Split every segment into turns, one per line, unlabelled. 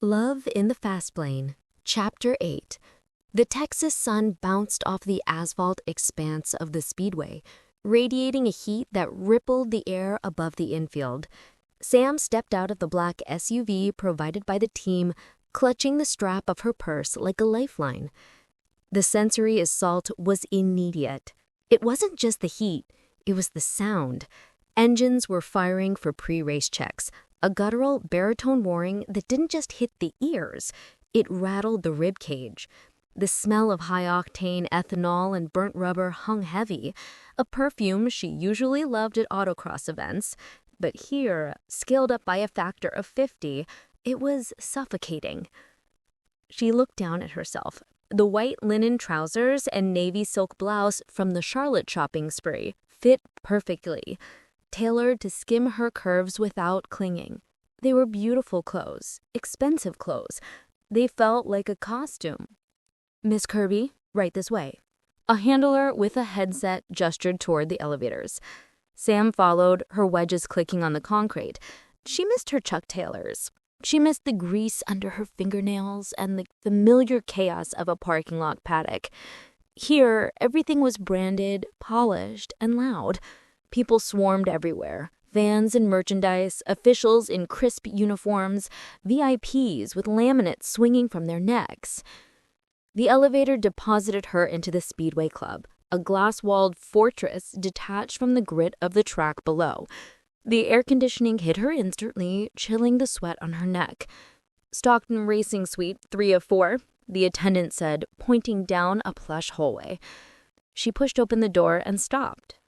Love in the Fast Lane, Chapter 8. The Texas sun bounced off the asphalt expanse of the speedway, radiating a heat that rippled the air above the infield. Sam stepped out of the black SUV provided by the team, clutching the strap of her purse like a lifeline. The sensory assault was immediate. It wasn't just the heat, it was the sound. Engines were firing for pre-race checks, a guttural baritone roaring that didn't just hit the ears, it rattled the rib cage. The smell of high-octane ethanol and burnt rubber hung heavy, a perfume she usually loved at autocross events. But here, scaled up by a factor of 50, it was suffocating. She looked down at herself. The white linen trousers and navy silk blouse from the Charlotte shopping spree fit perfectly, tailored to skim her curves without clinging. They were beautiful clothes, expensive clothes. They felt like a costume. "Miss Kirby, right this way." A handler with a headset gestured toward the elevators. Sam followed, her wedges clicking on the concrete. She missed her Chuck Taylors. She missed the grease under her fingernails and the familiar chaos of a parking lot paddock. Here, everything was branded, polished, and loud. People swarmed everywhere. Vans and merchandise, officials in crisp uniforms, VIPs with laminates swinging from their necks. The elevator deposited her into the Speedway Club, a glass-walled fortress detached from the grit of the track below. The air conditioning hit her instantly, chilling the sweat on her neck. "Stockton Racing Suite 3 of 4, the attendant said, pointing down a plush hallway. She pushed open the door and stopped.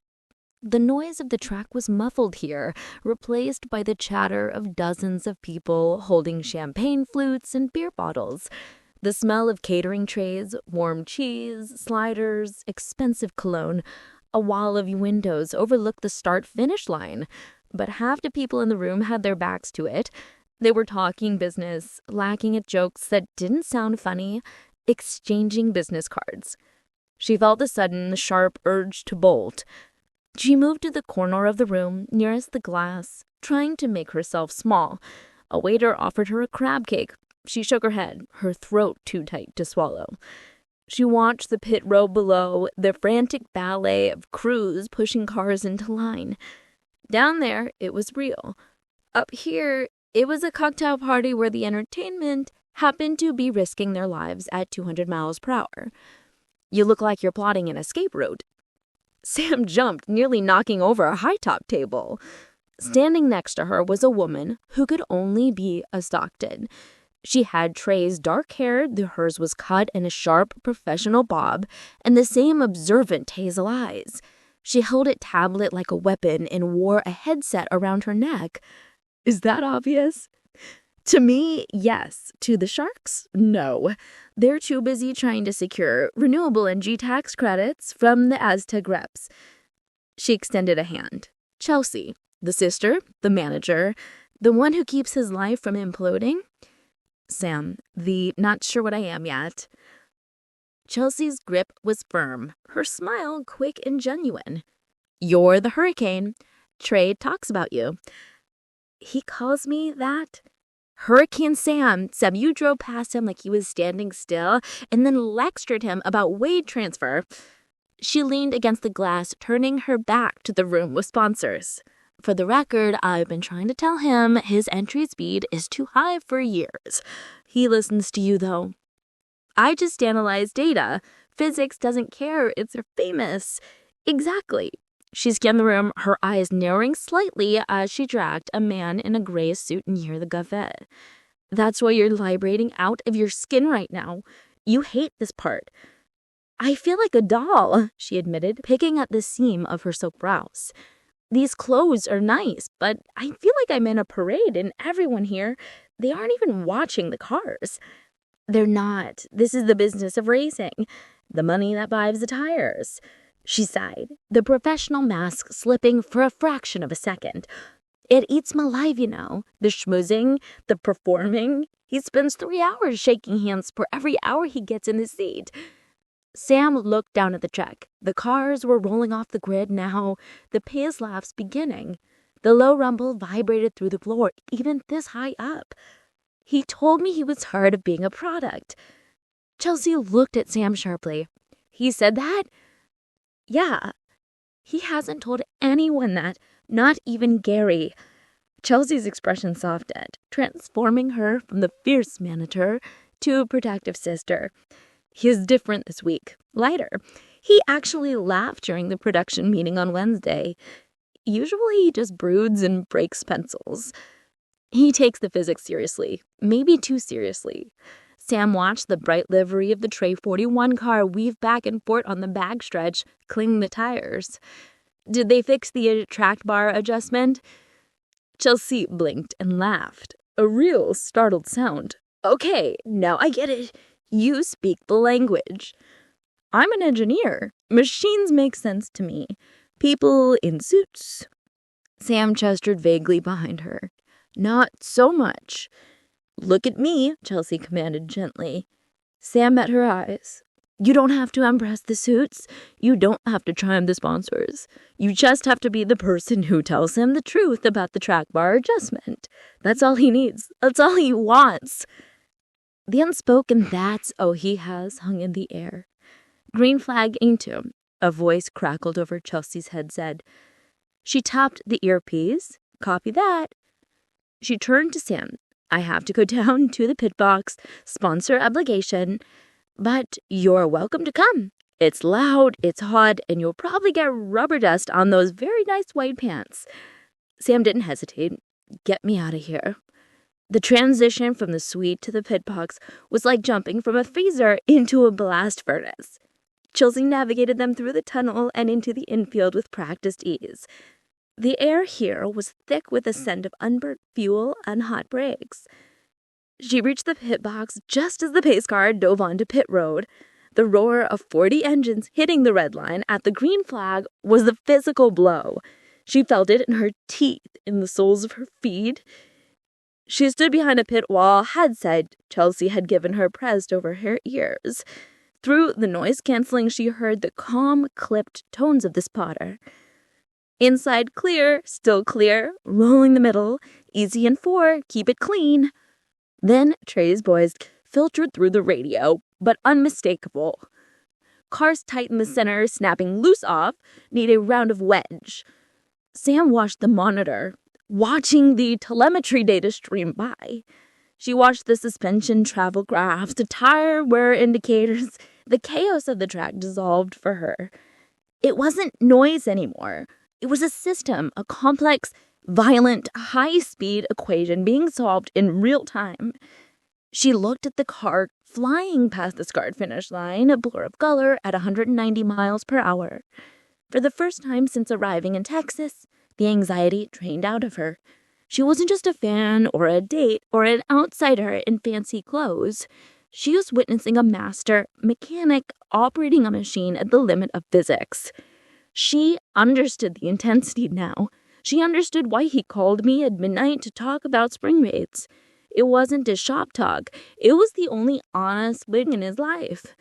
The noise of the track was muffled here, replaced by the chatter of dozens of people holding champagne flutes and beer bottles. The smell of catering trays, warm cheese, sliders, expensive cologne. A wall of windows overlooked the start-finish line, but half the people in the room had their backs to it. They were talking business, laughing at jokes that didn't sound funny, exchanging business cards. She felt a sudden, sharp urge to bolt. She moved to the corner of the room nearest the glass, trying to make herself small. A waiter offered her a crab cake. She shook her head, her throat too tight to swallow. She watched the pit road below, the frantic ballet of crews pushing cars into line. Down there, it was real. Up here, it was a cocktail party where the entertainment happened to be risking their lives at 200 miles per hour. "You look like you're plotting an escape route." Sam jumped, nearly knocking over a high-top table. Standing next to her was a woman who could only be a Stockton. She had Trey's dark hair, hers was cut in a sharp, professional bob, and the same observant hazel eyes. She held a tablet like a weapon and wore a headset around her neck. Is that obvious? To me, yes. To the Sharks, no. They're too busy trying to secure renewable energy tax credits from the Aztec reps. She extended a hand. Chelsea, the sister, the manager, the one who keeps his life from imploding. Sam, the not sure what I am yet. Chelsea's grip was firm, her smile quick and genuine. "You're the hurricane. Trey talks about you." "He calls me that?" "Hurricane Sam said you drove past him like he was standing still and then lectured him about wage transfer." She leaned against the glass, turning her back to the room with sponsors. "For the record, I've been trying to tell him his entry speed is too high for years. He listens to you, though." "I just analyze data. Physics doesn't care. It's famous." "Exactly." She scanned the room, her eyes narrowing slightly as she dragged a man in a gray suit near the guvette. "That's why you're vibrating out of your skin right now. You hate this part." "I feel like a doll," she admitted, picking at the seam of her silk blouse. "These clothes are nice, but I feel like I'm in a parade and everyone here, they aren't even watching the cars." "They're not. This is the business of racing. The money that buys the tires." She sighed, the professional mask slipping for a fraction of a second. "It eats my life, you know. The schmoozing, the performing. He spends 3 hours shaking hands for every hour he gets in the seat." Sam looked down at the check. The cars were rolling off the grid now, the pace laps beginning. The low rumble vibrated through the floor, even this high up. He told me he was tired of being a product. Chelsea looked at Sam sharply. He said that? Yeah. He hasn't told anyone that, not even Gary. Chelsea's expression softened, transforming her from the fierce manager to a protective sister. He is different this week, lighter. He actually laughed during the production meeting on Wednesday. Usually he just broods and breaks pencils. He takes the physics seriously, maybe too seriously. Sam watched the bright livery of the Trey 41 car weave back and forth on the backstretch, cleaning the tires. Did they fix the track bar adjustment? Chelsea blinked and laughed, a real startled sound. Okay, now I get it. You speak the language. I'm an engineer. Machines make sense to me. People in suits. Sam gestured vaguely behind her. Not so much. Look at me, Chelsea commanded gently. Sam met her eyes. You don't have to impress the suits. You don't have to charm the sponsors. You just have to be the person who tells him the truth about the track bar adjustment. That's all he needs. That's all he wants. The unspoken "that's all he has" hung in the air. Green flag into, a voice crackled over Chelsea's headset. She tapped the earpiece. Copy that. She turned to Sam. I have to go down to the pit box. Sponsor obligation. But you're welcome to come. It's loud, it's hot, and you'll probably get rubber dust on those very nice white pants. Sam didn't hesitate. Get me out of here. The transition from the suite to the pit box was like jumping from a freezer into a blast furnace. Chelsea navigated them through the tunnel and into the infield with practiced ease. The air here was thick with the scent of unburnt fuel and hot brakes. She reached the pit box just as the pace car dove onto pit road. The roar of 40 engines hitting the red line at the green flag was the physical blow. She felt it in her teeth, in the soles of her feet. She stood behind a pit wall headset Chelsea had given her pressed over her ears. Through the noise canceling, she heard the calm, clipped tones of the spotter. Inside clear, still clear, rolling the middle, easy in 4, keep it clean. Then Trey's voice filtered through the radio, but unmistakable. Cars tight in the center, snapping loose off, need a round of wedge. Sam watched the monitor, watching the telemetry data stream by. She watched the suspension travel graphs, the tire wear indicators. The chaos of the track dissolved for her. It wasn't noise anymore. It was a system, a complex, violent, high-speed equation being solved in real time. She looked at the car flying past the scarred finish line, a blur of color at 190 miles per hour. For the first time since arriving in Texas, the anxiety drained out of her. She wasn't just a fan or a date or an outsider in fancy clothes. She was witnessing a master mechanic operating a machine at the limit of physics. She understood the intensity now. She understood why he called me at midnight to talk about spring rates. It wasn't his shop talk. It was the only honest thing in his life.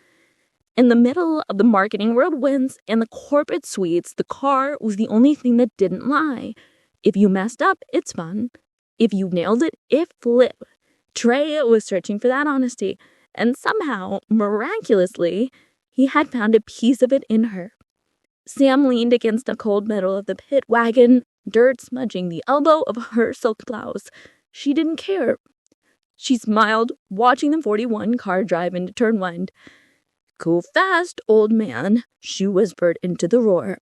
In the middle of the marketing whirlwinds and the corporate suites, the car was the only thing that didn't lie. If you messed up, it's fun. If you nailed it, it flipped. Trey was searching for that honesty, and somehow, miraculously, he had found a piece of it in her. Sam leaned against the cold metal of the pit wagon, dirt smudging the elbow of her silk blouse. She didn't care. She smiled, watching the 41 car drive into turn 1. Cool fast, old man, she whispered into the roar.